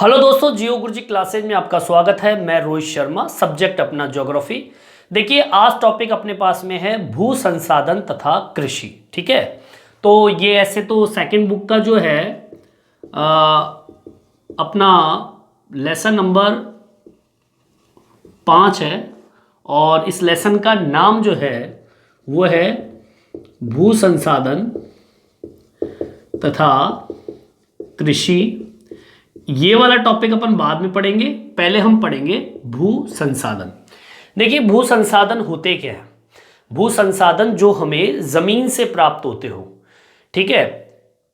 Hello दोस्तों, जियो गुरुजी classes में आपका स्वागत है। मैं रोहित शर्मा, सब्जेक्ट अपना ज्योग्राफी। देखिए, आज टॉपिक अपने पास में है भू संसाधन तथा कृषि। ठीक है, तो ये ऐसे तो सेकंड बुक का जो है अपना लेसन नंबर 5 है और इस लेसन का नाम जो है वो है भू संसाधन तथा कृषि। ये वाला टॉपिक अपन बाद में पढ़ेंगे, पहले हम पढ़ेंगे भू संसाधन। देखिए, भू संसाधन होते क्या है? भू संसाधन जो हमें जमीन से प्राप्त होते हो, ठीक है।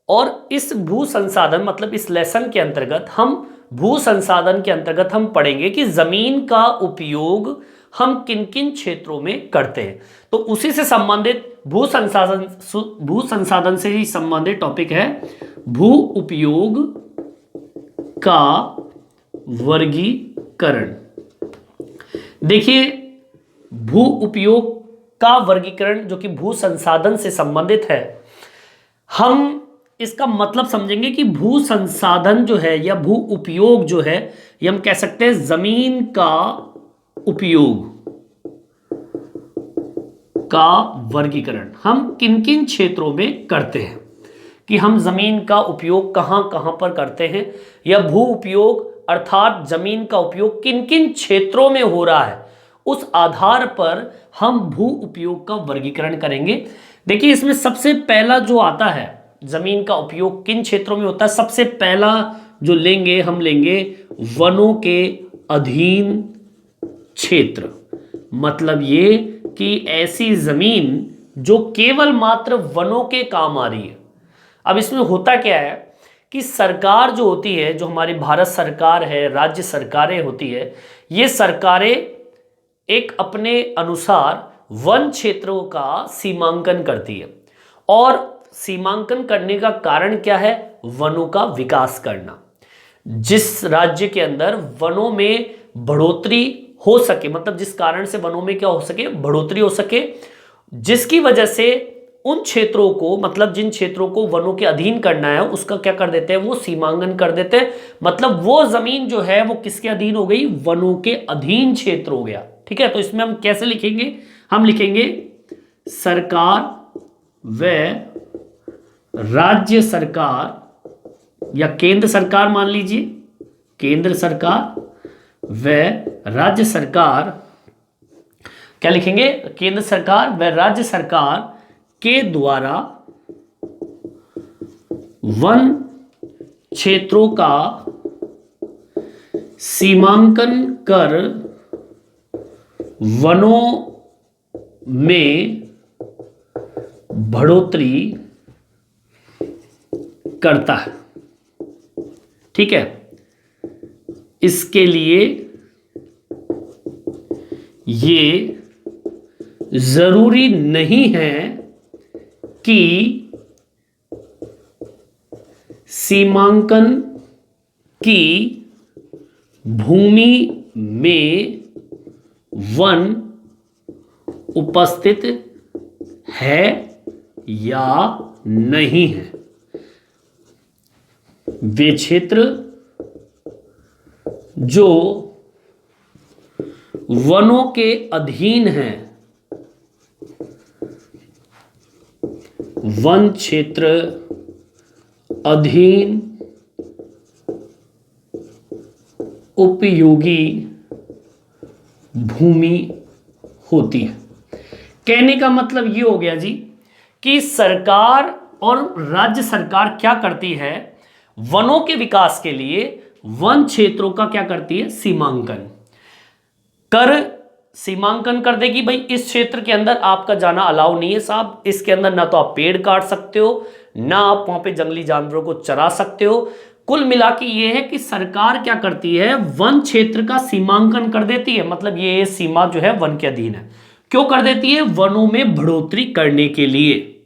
और इस भू संसाधन मतलब इस लेसन के अंतर्गत हम भू संसाधन के अंतर्गत हम पढ़ेंगे कि जमीन का उपयोग हम किन किन क्षेत्रों में करते हैं। तो उसी से संबंधित भू संसाधन से ही संबंधित टॉपिक है भू उपयोग का वर्गीकरण। देखिए, भू उपयोग का वर्गीकरण जो कि भू संसाधन से संबंधित है, हम इसका मतलब समझेंगे कि भू संसाधन जो है या भू उपयोग जो है, ये हम कह सकते हैं जमीन का उपयोग का वर्गीकरण हम किन किन क्षेत्रों में करते हैं, कि हम जमीन का उपयोग कहां कहां पर करते हैं, या भू उपयोग अर्थात जमीन का उपयोग किन किन क्षेत्रों में हो रहा है, उस आधार पर हम भू उपयोग का वर्गीकरण करेंगे। देखिए, इसमें सबसे पहला जो आता है जमीन का उपयोग किन क्षेत्रों में होता है, सबसे पहला जो लेंगे हम लेंगे वनों के अधीन क्षेत्र। मतलब ये कि ऐसी जमीन जो केवल मात्र वनों के काम आ रही है। अब इसमें होता क्या है कि सरकार जो होती है, जो हमारी भारत सरकार है, राज्य सरकारें होती है, ये सरकारें एक अपने अनुसार वन क्षेत्रों का सीमांकन करती है। और सीमांकन करने का कारण क्या है? वनों का विकास करना। जिस राज्य के अंदर वनों में बढ़ोतरी हो सके, मतलब जिस कारण से वनों में क्या हो सके, बढ़ोतरी हो सके, जिसकी वजह से उन क्षेत्रों को, मतलब जिन क्षेत्रों को वनों के अधीन करना है, उसका क्या कर देते हैं, वो सीमांकन कर देते हैं। मतलब वो जमीन जो है वो किसके अधीन हो गई? वनों के अधीन क्षेत्र हो गया। ठीक है, तो इसमें हम कैसे लिखेंगे? हम लिखेंगे सरकार व राज्य सरकार, या केंद्र सरकार मान लीजिए, केंद्र सरकार व राज्य सरकार, क्या लिखेंगे? केंद्र सरकार व राज्य सरकार के द्वारा वन क्षेत्रों का सीमांकन कर वनों में बढ़ोतरी करता है। ठीक है, इसके लिए ये जरूरी नहीं है कि सीमांकन की भूमि में वन उपस्थित है या नहीं है। वे क्षेत्र जो वनों के अधीन हैं, वन क्षेत्र अधीन उपयोगी भूमि होती है। कहने का मतलब ये हो गया जी कि सरकार और राज्य सरकार क्या करती है, वनों के विकास के लिए वन क्षेत्रों का क्या करती है? सीमांकन सीमांकन कर देगी। भाई, इस क्षेत्र के अंदर आपका जाना अलाउ नहीं है साहब, इसके अंदर ना तो आप पेड़ काट सकते हो, ना आप वहां पे जंगली जानवरों को चरा सकते हो। कुल मिला के ये है कि सरकार क्या करती है, वन क्षेत्र का सीमांकन कर देती है। मतलब ये सीमा जो है वन के अधीन है। क्यों कर देती है? वनों में बढ़ोतरी करने के लिए।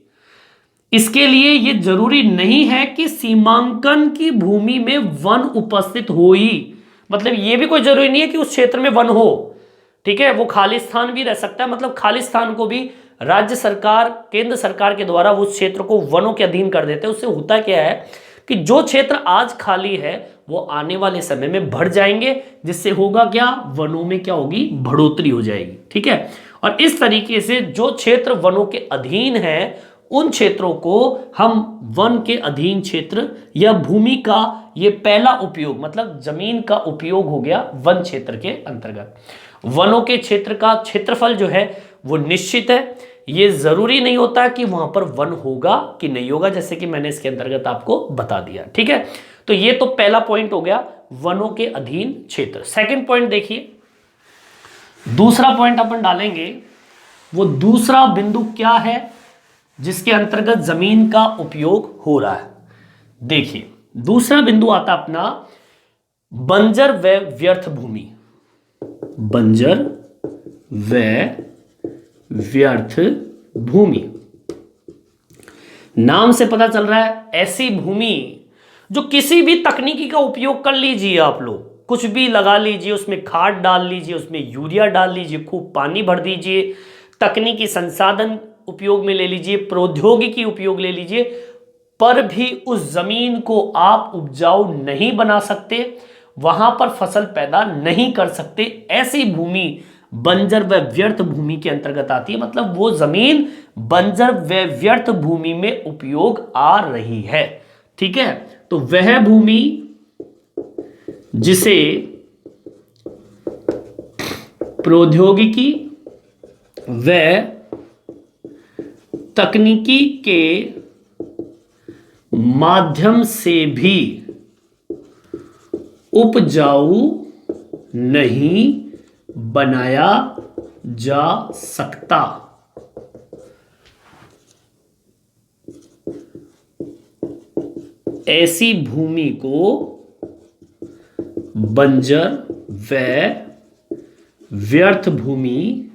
इसके लिए ये जरूरी नहीं है कि सीमांकन की भूमि में वन उपस्थित हो ही, मतलब ये भी कोई जरूरी नहीं है कि उस क्षेत्र में वन हो। ठीक है, वो खाली स्थान भी रह सकता है। मतलब खाली स्थान को भी राज्य सरकार, केंद्र सरकार के द्वारा उस क्षेत्र को वनों के अधीन कर देते हैं। उससे होता क्या है कि जो क्षेत्र आज खाली है वो आने वाले समय में बढ़ जाएंगे, जिससे होगा क्या, वनों में क्या होगी, बढ़ोतरी हो जाएगी। ठीक है, और इस तरीके से जो क्षेत्र वनों के अधीन है उन क्षेत्रों को हम वन के अधीन क्षेत्र या भूमि का ये पहला उपयोग, मतलब जमीन का उपयोग हो गया वन क्षेत्र के अंतर्गत। वनों के क्षेत्र का क्षेत्रफल जो है वो निश्चित है, ये जरूरी नहीं होता कि वहां पर वन होगा कि नहीं होगा, जैसे कि मैंने इसके अंतर्गत आपको बता दिया। ठीक है, तो ये तो पहला पॉइंट हो गया वनों के अधीन क्षेत्र। सेकंड पॉइंट देखिए, दूसरा पॉइंट अपन डालेंगे, वो दूसरा बिंदु क्या है जिसके अंतर्गत जमीन का उपयोग हो रहा है। देखिए दूसरा बिंदु आता अपना बंजर व व्यर्थ भूमि। बंजर व व्यर्थ भूमि, नाम से पता चल रहा है ऐसी भूमि जो किसी भी तकनीकी का उपयोग कर लीजिए, आप लोग कुछ भी लगा लीजिए, उसमें खाद डाल लीजिए, उसमें यूरिया डाल लीजिए, खूब पानी भर दीजिए, तकनीकी संसाधन उपयोग में ले लीजिए, प्रौद्योगिकी उपयोग ले लीजिए, पर भी उस जमीन को आप उपजाऊ नहीं बना सकते, वहां पर फसल पैदा नहीं कर सकते। ऐसी भूमि बंजर व व्यर्थ भूमि के अंतर्गत आती है, मतलब वो जमीन बंजर व व्यर्थ भूमि में उपयोग आ रही है। ठीक है, तो वह भूमि जिसे प्रौद्योगिकी व तकनीकी के माध्यम से भी उपजाऊ नहीं बनाया जा सकता, ऐसी भूमि को बंजर व व्यर्थ भूमि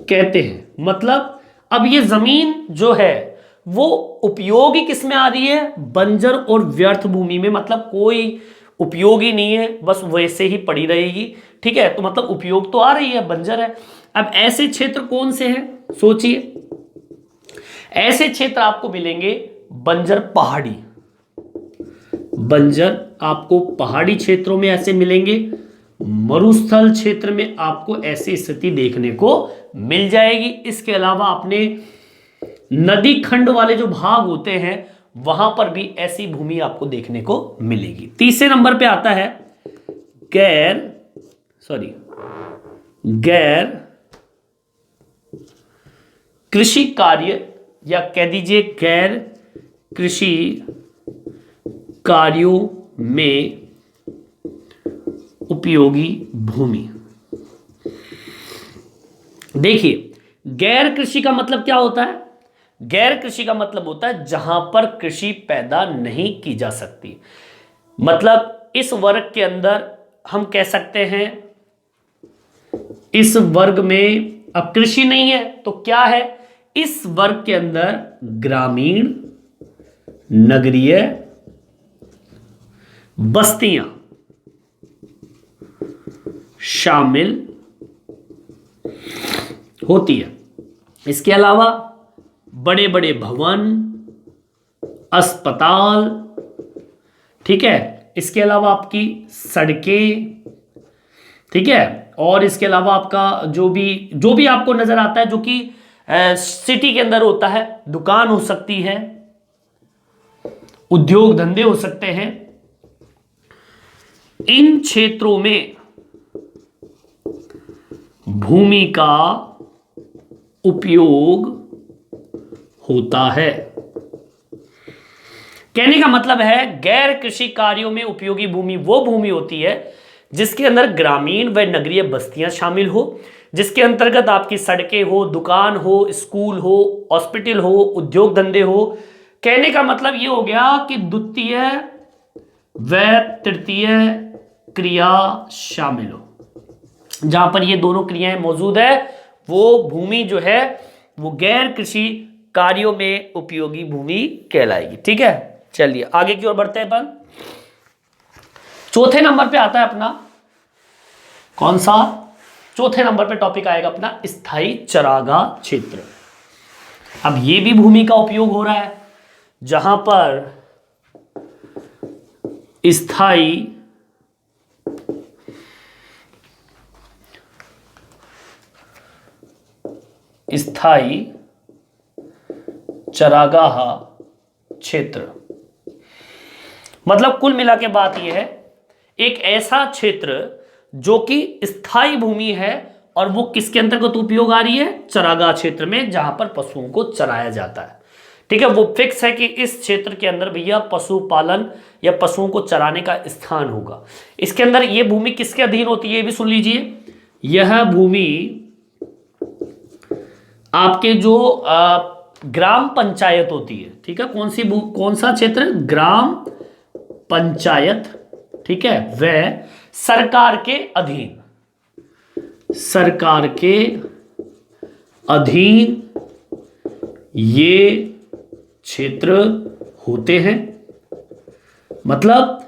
कहते हैं। मतलब अब ये जमीन जो है वो उपयोगी किस में आ रही है, बंजर और व्यर्थ भूमि में, मतलब कोई उपयोगी नहीं है, बस वैसे ही पड़ी रहेगी। ठीक है, तो मतलब उपयोग तो आ रही है, बंजर है। अब ऐसे क्षेत्र कौन से हैं, सोचिए, ऐसे क्षेत्र आपको मिलेंगे बंजर पहाड़ी। बंजर आपको पहाड़ी क्षेत्रों में ऐसे मिलेंगे, मरुस्थल क्षेत्र में आपको ऐसी स्थिति देखने को मिल जाएगी। इसके अलावा अपने नदी खंड वाले जो भाग होते हैं वहां पर भी ऐसी भूमि आपको देखने को मिलेगी। तीसरे नंबर पे आता है गैर कृषि कार्य, या कह दीजिए गैर कृषि कार्यों में उपयोगी भूमि। देखिए गैर कृषि का मतलब क्या होता है, गैर कृषि का मतलब होता है जहां पर कृषि पैदा नहीं की जा सकती। मतलब इस वर्ग के अंदर हम कह सकते हैं, इस वर्ग में अब कृषि नहीं है तो क्या है, इस वर्ग के अंदर ग्रामीण नगरीय बस्तियां शामिल होती है। इसके अलावा बड़े बड़े भवन, अस्पताल, ठीक है, इसके अलावा आपकी सड़कें, ठीक है, और इसके अलावा आपका जो भी आपको नजर आता है जो कि सिटी के अंदर होता है, दुकान हो सकती है, उद्योग धंधे हो सकते हैं, इन क्षेत्रों में भूमि का उपयोग होता है। कहने का मतलब है गैर कृषि कार्यों में उपयोगी भूमि वो भूमि होती है जिसके अंदर ग्रामीण व नगरीय बस्तियां शामिल हो, जिसके अंतर्गत आपकी सड़कें हो, दुकान हो, स्कूल हो, हॉस्पिटल हो, उद्योग धंधे हो। कहने का मतलब ये हो गया कि द्वितीय व तृतीय क्रिया शामिल हो। जहां पर ये दोनों क्रियाएं मौजूद है वो भूमि जो है वो गैर कृषि कार्यों में उपयोगी भूमि कहलाएगी। ठीक है, चलिए आगे की ओर बढ़ते हैं अपन। चौथे नंबर पे आता है अपना कौन सा, चौथे नंबर पे टॉपिक आएगा अपना स्थायी चरागाह क्षेत्र। अब ये भी भूमि का उपयोग हो रहा है जहां पर स्थायी चरागाह क्षेत्र। मतलब कुल मिला के बात यह है, एक ऐसा क्षेत्र जो कि स्थायी भूमि है और वो किसके अंतर्गत उपयोग आ रही है, चरागाह क्षेत्र में, जहां पर पशुओं को चराया जाता है। ठीक है, वो फिक्स है कि इस क्षेत्र के अंदर भैया पशुपालन या पशुओं को चराने का स्थान होगा। इसके अंदर ये भूमि किसके अधीन होती है, ये भी सुन लीजिए। यह भूमि आपके जो ग्राम पंचायत होती है, ठीक है, कौन सा क्षेत्र, ग्राम पंचायत, ठीक है, वह सरकार के अधीन ये क्षेत्र होते हैं। मतलब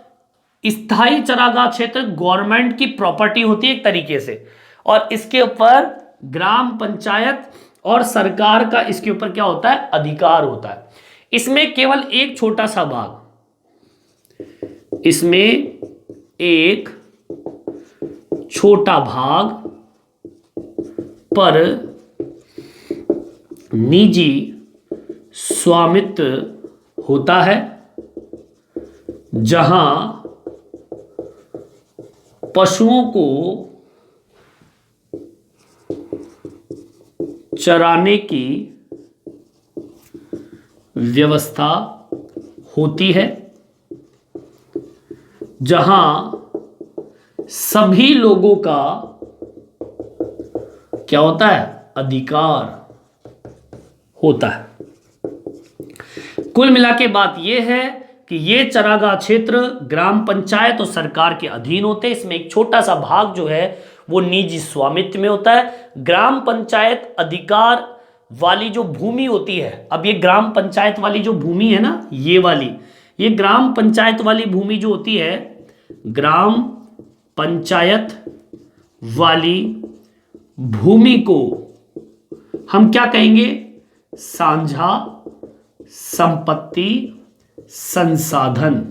स्थायी चरागाह क्षेत्र गवर्नमेंट की प्रॉपर्टी होती है एक तरीके से, और इसके ऊपर ग्राम पंचायत और सरकार का इसके ऊपर क्या होता है, अधिकार होता है। इसमें केवल एक छोटा सा भाग, इसमें एक छोटा भाग पर निजी स्वामित्व होता है, जहां पशुओं को चराने की व्यवस्था होती है, जहां सभी लोगों का क्या होता है, अधिकार होता है। कुल मिला के बात यह है कि ये चरागाह क्षेत्र ग्राम पंचायत और सरकार के अधीन होते हैं। इसमें एक छोटा सा भाग जो है वो निजी स्वामित्व में होता है। ग्राम पंचायत अधिकार वाली जो भूमि होती है, अब ये ग्राम पंचायत वाली जो भूमि है ना, ये वाली, ये ग्राम पंचायत वाली भूमि जो होती है, ग्राम पंचायत वाली भूमि को हम क्या कहेंगे, साझा संपत्ति संसाधन।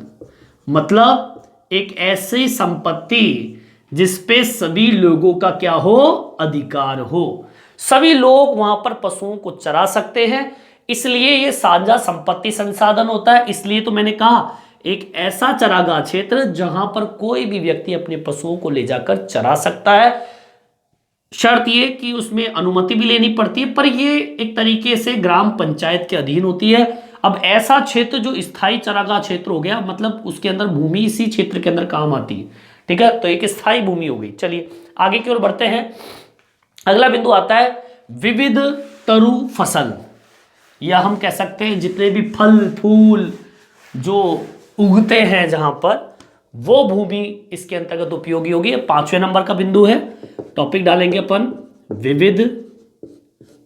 मतलब एक ऐसी संपत्ति जिसपे सभी लोगों का क्या हो, अधिकार हो, सभी लोग वहां पर पशुओं को चरा सकते हैं, इसलिए ये साझा संपत्ति संसाधन होता है। इसलिए तो मैंने कहा एक ऐसा चरागाह क्षेत्र जहां पर कोई भी व्यक्ति अपने पशुओं को ले जाकर चरा सकता है। शर्त ये कि उसमें अनुमति भी लेनी पड़ती है, पर ये एक तरीके से ग्राम पंचायत के अधीन होती है। अब ऐसा क्षेत्र जो स्थायी चरागाह क्षेत्र हो गया, मतलब उसके अंदर भूमि इसी क्षेत्र के अंदर काम आती है। ठीक है, तो एक स्थायी भूमि हो गई। चलिए आगे की ओर बढ़ते हैं। अगला बिंदु आता है विविध तरु फसल, या हम कह सकते हैं जितने भी फल फूल जो उगते हैं जहां पर, वो भूमि इसके अंतर्गत उपयोगी होगी। 5वें नंबर का बिंदु है, टॉपिक डालेंगे अपन विविध।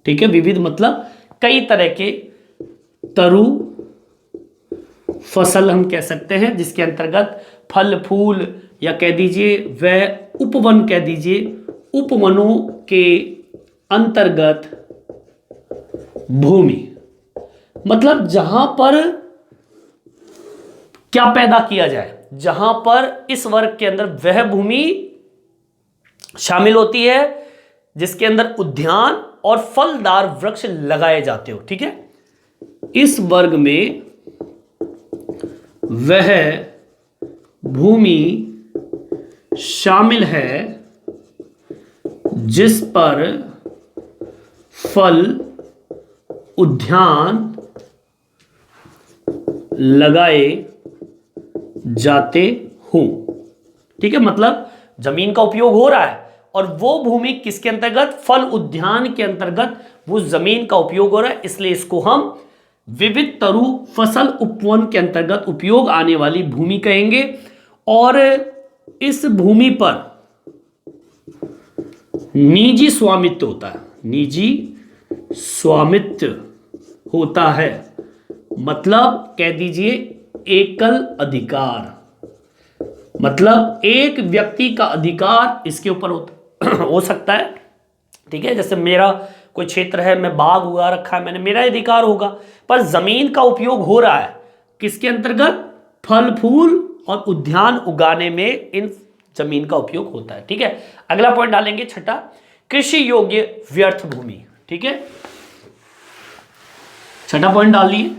ठीक है, विविध मतलब कई तरह के तरु फसल हम कह सकते हैं, जिसके अंतर्गत फल फूल या कह दीजिए वह उपवन, कह दीजिए उपवनों के अंतर्गत भूमि, मतलब जहां पर क्या पैदा किया जाए, जहां पर इस वर्ग के अंदर वह भूमि शामिल होती है जिसके अंदर उद्यान और फलदार वृक्ष लगाए जाते हो। ठीक है, इस वर्ग में वह भूमि शामिल है जिस पर फल उद्यान लगाए जाते हो। ठीक है, मतलब जमीन का उपयोग हो रहा है और वो भूमि किसके अंतर्गत, फल उद्यान के अंतर्गत वो जमीन का उपयोग हो रहा है, इसलिए इसको हम विविध तरु फसल उपवन के अंतर्गत उपयोग आने वाली भूमि कहेंगे। और इस भूमि पर निजी स्वामित्व होता है, निजी स्वामित्व होता है, मतलब कह दीजिए एकल अधिकार, मतलब एक व्यक्ति का अधिकार इसके ऊपर हो सकता है। ठीक है, जैसे मेरा कोई क्षेत्र है, मैं बाग उगा रखा है मैंने, मेरा अधिकार होगा, पर जमीन का उपयोग हो रहा है किसके अंतर्गत, फल फूल और उद्यान उगाने में इन जमीन का उपयोग होता है। ठीक है, अगला पॉइंट डालेंगे छठा, कृषि योग्य व्यर्थ भूमि। ठीक है, छठा पॉइंट डाल लिए,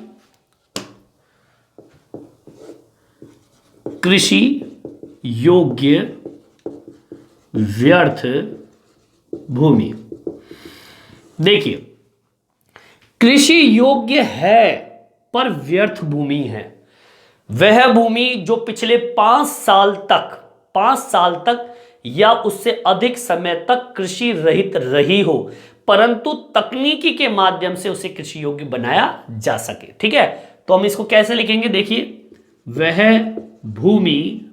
कृषि योग्य व्यर्थ भूमि। देखिए, कृषि योग्य है पर व्यर्थ भूमि है वह भूमि जो पिछले 5 साल तक या उससे अधिक समय तक कृषि रहित रही हो, परंतु तकनीकी के माध्यम से उसे कृषि योग्य बनाया जा सके। ठीक है, तो हम इसको कैसे लिखेंगे, देखिए, वह भूमि,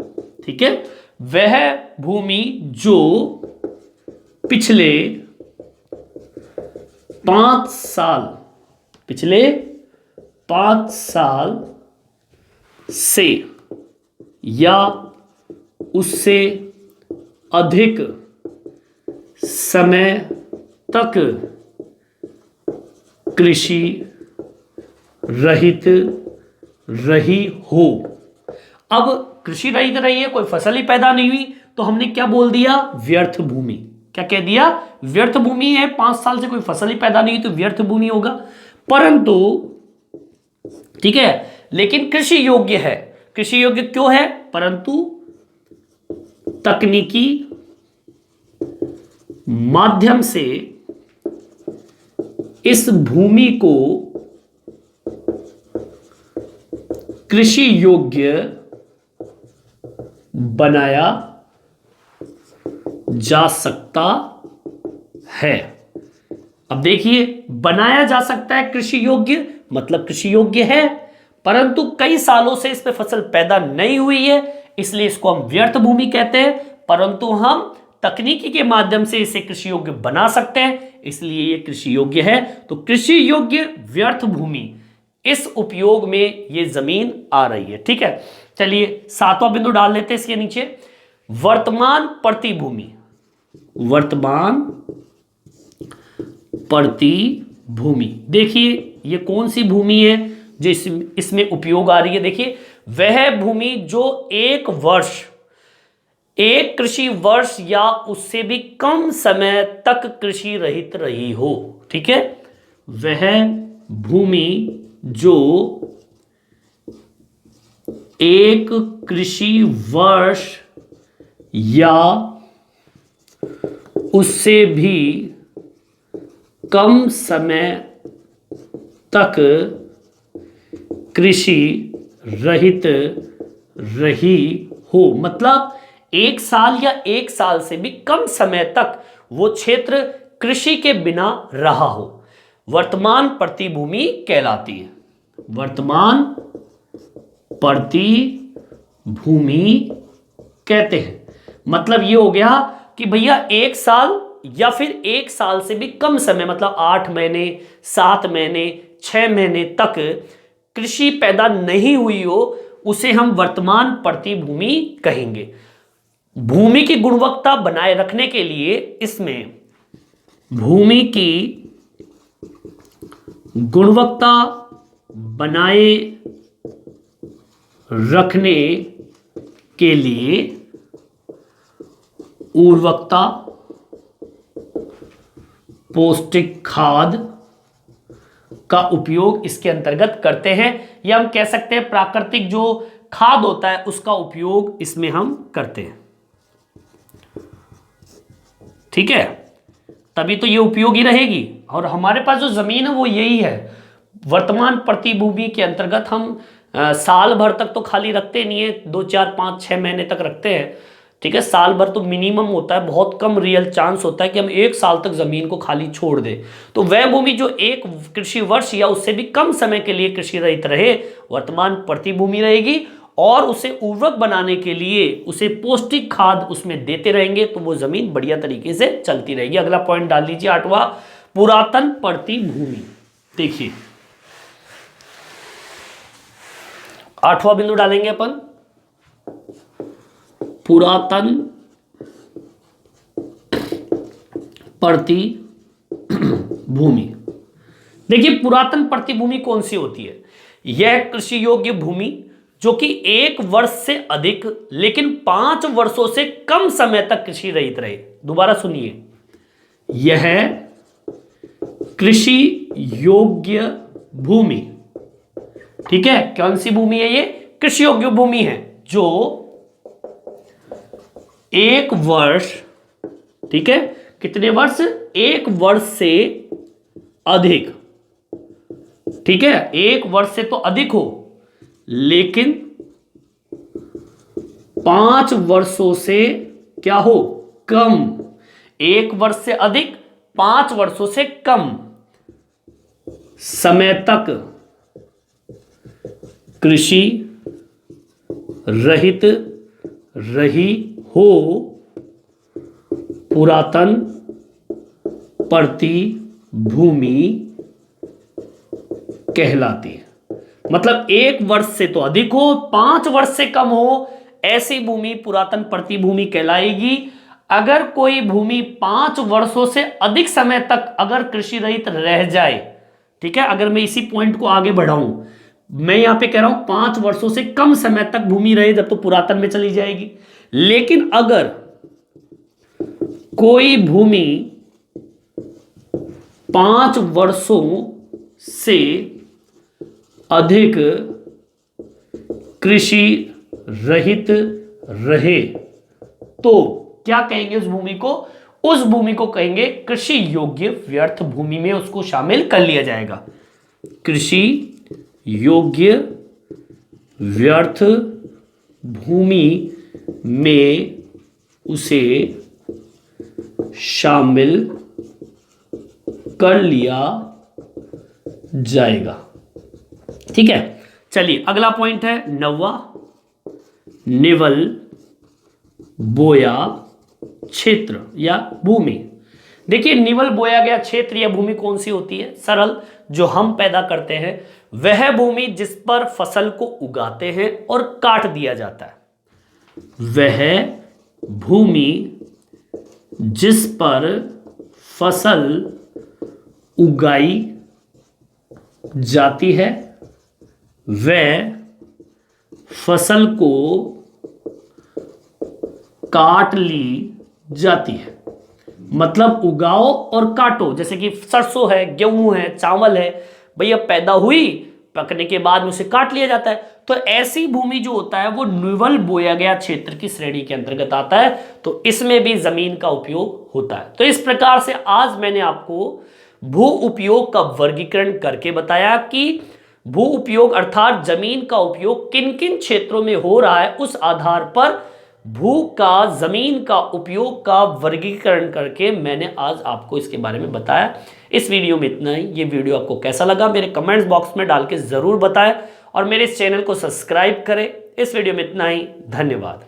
ठीक है, वह भूमि जो पिछले 5 साल से या उससे अधिक समय तक कृषि रहित रही हो। अब कृषि रहित रही है, कोई फसल ही पैदा नहीं हुई, तो हमने क्या बोल दिया, व्यर्थ भूमि। क्या कह दिया, व्यर्थ भूमि है, 5 साल से कोई फसल ही पैदा नहीं हुई तो व्यर्थ भूमि होगा। परंतु ठीक है, लेकिन कृषि योग्य है। कृषि योग्य क्यों है, परंतु तकनीकी माध्यम से इस भूमि को कृषि योग्य बनाया जा सकता है। अब देखिए, बनाया जा सकता है कृषि योग्य, मतलब कृषि योग्य है, परंतु कई सालों से इस पे फसल पैदा नहीं हुई है, इसलिए इसको हम व्यर्थ भूमि कहते हैं। परंतु हम तकनीकी के माध्यम से इसे कृषि योग्य बना सकते हैं, इसलिए ये कृषि योग्य है। तो कृषि योग्य व्यर्थ भूमि, इस उपयोग में ये जमीन आ रही है। ठीक है, चलिए 7वां बिंदु डाल लेते हैं इसके नीचे, वर्तमान प्रतिभूमि। वर्तमान प्रतिभूमि, देखिए ये कौन सी भूमि है जो इसमें उपयोग आ रही है। देखिए, वह भूमि जो एक कृषि वर्ष या उससे भी कम समय तक कृषि रहित रही हो। ठीक है, वह भूमि जो एक कृषि वर्ष या उससे भी कम समय तक कृषि रहित रही हो, मतलब 1 साल या 1 साल से भी कम समय तक वो क्षेत्र कृषि के बिना रहा हो, वर्तमान प्रतिभूमि कहलाती है। वर्तमान प्रतिभूमि कहते हैं। मतलब ये हो गया कि भैया 1 साल या फिर 1 साल से भी कम समय, मतलब 8 महीने, 7 महीने, 6 महीने तक कृषि पैदा नहीं हुई हो, उसे हम वर्तमान प्रतिभूमि कहेंगे। भूमि की गुणवत्ता बनाए रखने के लिए इसमें भूमि की गुणवत्ता बनाए रखने के लिए उर्वरकता, पौष्टिक खाद का उपयोग इसके अंतर्गत करते हैं, या हम कह सकते हैं प्राकृतिक जो खाद होता है उसका उपयोग इसमें हम करते हैं। ठीक है, तभी तो ये उपयोगी रहेगी। और हमारे पास जो जमीन है वो यही है। वर्तमान प्रतिभूमि के अंतर्गत हम साल भर तक तो खाली रखते नहीं है, 2, 4, 5, 6 महीने तक रखते हैं। ठीक है, साल भर तो मिनिमम होता है, बहुत कम रियल चांस होता है कि हम 1 साल तक जमीन को खाली छोड़ दें। तो वह भूमि जो एक कृषि वर्ष या उससे भी कम समय के लिए कृषि रहित रहे, वर्तमान प्रतिभूमि रहेगी। और उसे उर्वरक बनाने के लिए उसे पौष्टिक खाद उसमें देते रहेंगे, तो वो जमीन बढ़िया तरीके से चलती रहेगी। अगला पॉइंट डाल लीजिए 8वां, पुरातन प्रतिभूमि। देखिए 8वां बिंदु डालेंगे अपन, पुरातन प्रतिभूमि। देखिए पुरातन प्रतिभूमि कौन सी होती है, यह कृषि योग्य भूमि जो कि 1 वर्ष से अधिक लेकिन 5 वर्षों से कम समय तक कृषि रहित रहे। दोबारा सुनिए, यह कृषि योग्य भूमि, ठीक है, कौन सी भूमि है ये? कृषि योग्य भूमि है जो 1 वर्ष, ठीक है, कितने वर्ष? 1 वर्ष से अधिक, ठीक है, 1 वर्ष से तो अधिक हो लेकिन 5 वर्षों से क्या हो? कम। 1 वर्ष से अधिक, 5 वर्षों से कम समय तक कृषि रहित रही हो, पुरातन पड़ती भूमि कहलाती है। मतलब 1 वर्ष से तो अधिक हो, 5 वर्ष से कम हो, ऐसी भूमि पुरातन पड़ती भूमि कहलाएगी। अगर कोई भूमि 5 वर्षों से अधिक समय तक अगर कृषि रहित रह जाए, ठीक है, अगर मैं इसी पॉइंट को आगे बढ़ाऊं, मैं यहां पे कह रहा हूं 5 वर्षों से कम समय तक भूमि रहे जब तो पुरातन में चली जाएगी। लेकिन अगर कोई भूमि 5 वर्षों से अधिक कृषि रहित रहे तो क्या कहेंगे उस भूमि को? उस भूमि को कहेंगे कृषि योग्य व्यर्थ भूमि में उसको शामिल कर लिया जाएगा। कृषि योग्य व्यर्थ भूमि में उसे शामिल कर लिया जाएगा। ठीक है, चलिए अगला पॉइंट है 9वां, निवल बोया क्षेत्र या भूमि। देखिए, निवल बोया गया क्षेत्र या भूमि कौन सी होती है? सरल, जो हम पैदा करते हैं वह भूमि जिस पर फसल को उगाते हैं और काट दिया जाता है, वह भूमि जिस पर फसल उगाई जाती है, वह फसल को काट ली जाती है। मतलब उगाओ और काटो, जैसे कि सरसों है, गेहूं है, चावल है, भैया पैदा हुई, पकने के बाद में उसे काट लिया जाता है। तो ऐसी भूमि जो होता है वो निवल बोया गया क्षेत्र की श्रेणी के अंतर्गत आता है। तो इसमें भी जमीन का उपयोग होता है। तो इस प्रकार से आज मैंने आपको भू उपयोग का वर्गीकरण करके बताया कि भू उपयोग अर्थात जमीन का उपयोग किन किन क्षेत्रों में हो रहा है, उस आधार पर भू का, जमीन का उपयोग का वर्गीकरण करके मैंने आज आपको इसके बारे में बताया। इस वीडियो में इतना ही। ये वीडियो आपको कैसा लगा मेरे कमेंट्स बॉक्स में डाल के जरूर बताएं और मेरे इस चैनल को सब्सक्राइब करें। इस वीडियो में इतना ही, धन्यवाद।